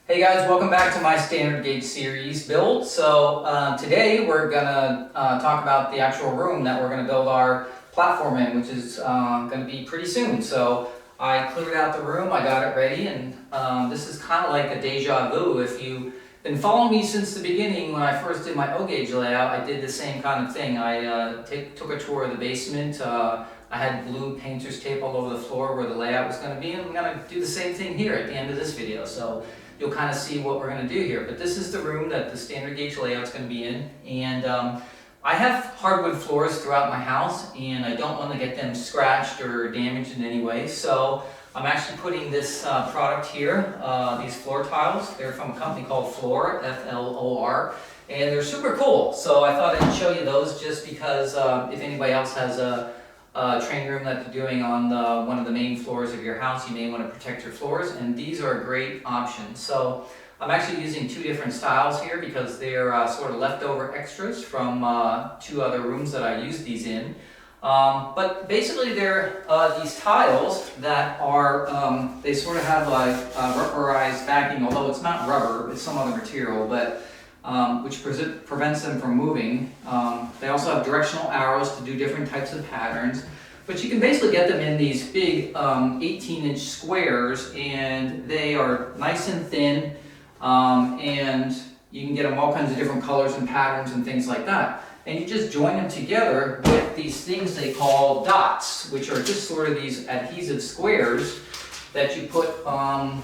Hey guys, welcome back to my standard gauge series build. So today we're gonna talk about the actual room that we're gonna build our platform in, which is gonna be pretty soon. So I cleared out the room, I got it ready, and this is kind of like a deja vu. If you've been following me since the beginning, when I first did my O gauge layout, I did the same kind of thing. I took a tour of the basement. I had blue painter's tape all over the floor where the layout was gonna be, and I'm gonna do the same thing here at the end of this video. So you'll kind of see what we're going to do here. But this is the room that the standard gauge layout is going to be in. And I have hardwood floors throughout my house, and I don't want to get them scratched or damaged in any way. So I'm actually putting this product here, these floor tiles. They're from a company called Floor, F-L-O-R. And they're super cool. So I thought I'd show you those just because if anybody else has a training room that you're doing on one of the main floors of your house, you may want to protect your floors, and these are a great option. So I'm actually using two different styles here because they're sort of leftover extras from two other rooms that I used these in. But basically they're these tiles that are, they sort of have like rubberized backing, although it's not rubber, it's some other material, but which prevents them from moving. They also have directional arrows to do different types of patterns, but you can basically get them in these big 18-inch squares, and they are nice and thin, and you can get them all kinds of different colors and patterns and things like that. And you just join them together with these things they call dots, which are just sort of these adhesive squares that you put on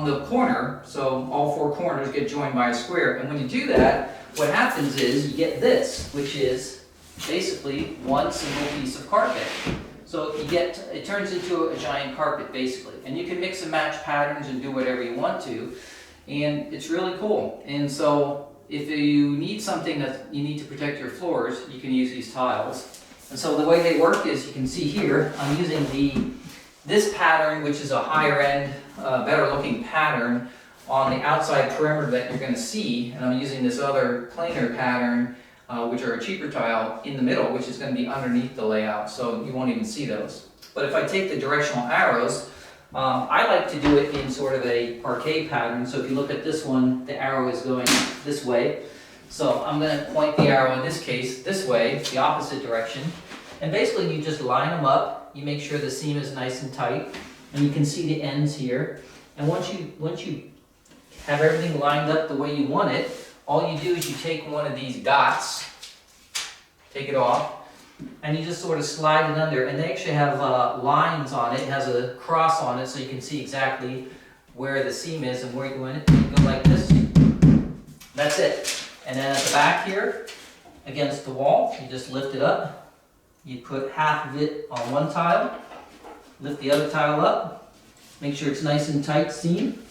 the corner, so all four corners get joined by a square. And when you do that, what happens is you get this, which is basically one single piece of carpet. So it turns into a giant carpet basically. And you can mix and match patterns and do whatever you want to. And it's really cool. And so if you need something that you need to protect your floors, you can use these tiles. And so the way they work is, you can see here, I'm using this pattern, which is a higher end, better looking pattern on the outside perimeter that you're going to see, and I'm using this other planar pattern, which are a cheaper tile in the middle, which is going to be underneath the layout, so you won't even see those. But if I take the directional arrows, I like to do it in sort of a parquet pattern. So if you look at this one, the arrow is going this way, so I'm going to point the arrow in this case this way, the opposite direction, and basically you just line them up. You make sure the seam is nice and tight, and you can see the ends here. And once you have everything lined up the way you want it, all you do is you take one of these dots, take it off, and you just sort of slide it under. And they actually have lines on it. It has a cross on it, so you can see exactly where the seam is and where you want it. You go like this. That's it. And then at the back here, against the wall, you just lift it up. You put half of it on one tile, lift the other tile up, make sure it's nice and tight seam,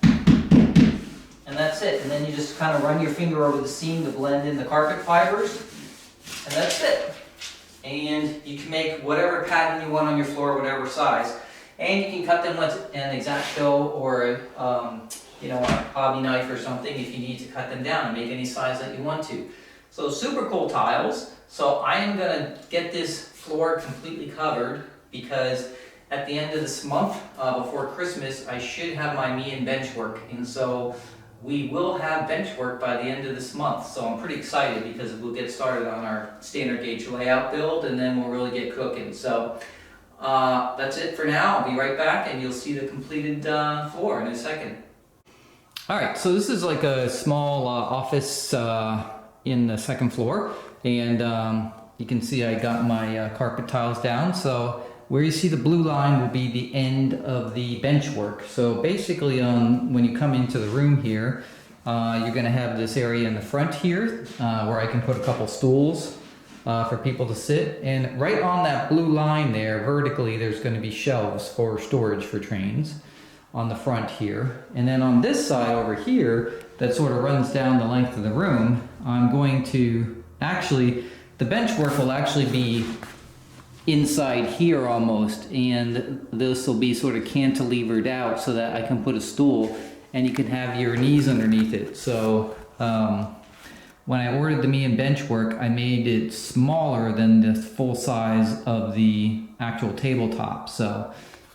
and that's it. And then you just kind of run your finger over the seam to blend in the carpet fibers, and that's it. And you can make whatever pattern you want on your floor, whatever size, and you can cut them with an X-Acto or a hobby knife or something if you need to cut them down and make any size that you want to. So super cool tiles. So I am going to get this floor completely covered because at the end of this month, before Christmas, I should have my me and bench work. And so we will have bench work by the end of this month. So I'm pretty excited because we'll get started on our standard gauge layout build, and then we'll really get cooking. So that's it for now. I'll be right back and you'll see the completed floor in a second. All right, so this is like a small office in the second floor. And you can see I got my carpet tiles down. So where you see the blue line will be the end of the bench work. So basically when you come into the room here, you're going to have this area in the front here where I can put a couple stools for people to sit. And right on that blue line there, vertically, there's going to be shelves for storage for trains on the front here. And then on this side over here, that sort of runs down the length of the room, I'm going to actually, the bench work will actually be inside here almost, and this will be sort of cantilevered out so that I can put a stool and you can have your knees underneath it. So when I ordered the me and bench work, I made it smaller than the full size of the actual tabletop. So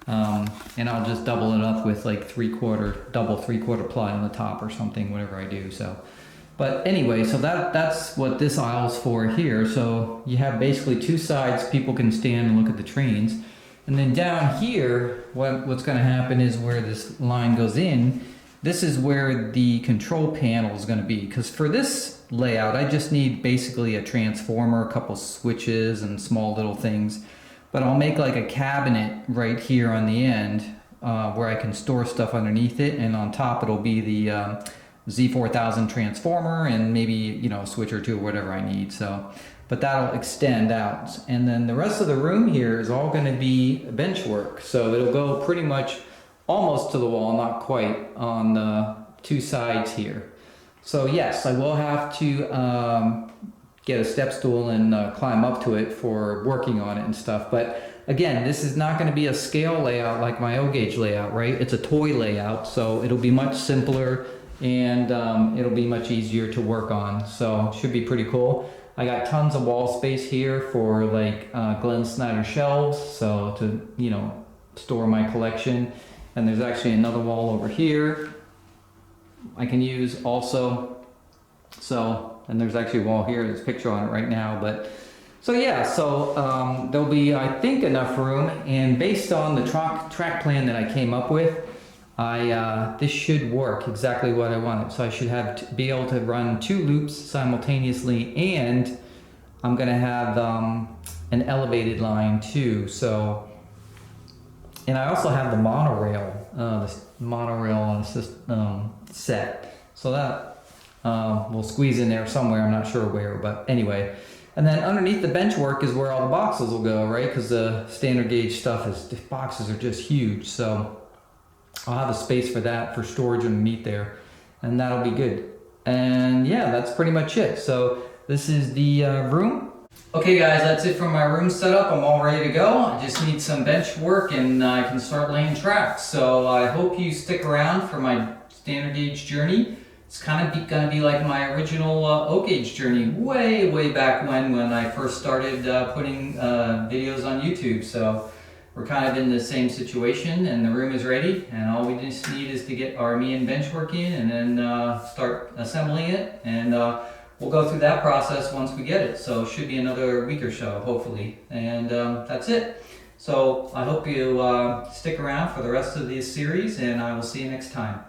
And I'll just double it up with like double 3/4 ply on the top or something, whatever I do. So, but anyway, so that's what this aisle's for here. So you have basically two sides people can stand and look at the trains. And then down here, what's going to happen is where this line goes in, this is where the control panel is going to be. Because for this layout, I just need basically a transformer, a couple switches, and small little things. But I'll make like a cabinet right here on the end where I can store stuff underneath it. And on top, it'll be the Z4000 transformer and maybe, you know, a switch or two or whatever I need. So. But that'll extend out. And then the rest of the room here is all going to be bench work. So it'll go pretty much almost to the wall, not quite, on the two sides here. So yes, I will have to get a step stool and climb up to it for working on it and stuff. But again, this is not going to be a scale layout like my O-gauge layout, right? It's a toy layout, so it'll be much simpler and it'll be much easier to work on. So it should be pretty cool. I got tons of wall space here for like Glenn Snyder shelves, so to, you know, store my collection. And there's actually another wall over here I can use also. So, and there's actually a wall here, there's a picture on it right now. But so yeah, so there'll be, I think, enough room. And based on the track plan that I came up with, this should work exactly what I wanted. So I should have be able to run 2 loops simultaneously, and I'm gonna have an elevated line too. So, and I also have the monorail, set. So that will squeeze in there somewhere. I'm not sure where, but anyway. And then underneath the bench work is where all the boxes will go, right? Because the standard gauge stuff the boxes are just huge. So I'll have a space for that, for storage underneath there, and that'll be good. And yeah, that's pretty much it. So this is the room. Okay guys, that's it for my room setup. I'm all ready to go. I just need some bench work and I can start laying tracks. So I hope you stick around for my standard gauge journey. It's kind of going to be like my original O-gauge journey way back when I first started putting videos on YouTube. So we're kind of in the same situation, and the room is ready, and all we just need is to get our me and bench work in, and then start assembling it, and we'll go through that process once we get it. So it should be another week or so, hopefully, and that's it. So I hope you stick around for the rest of this series, and I will see you next time.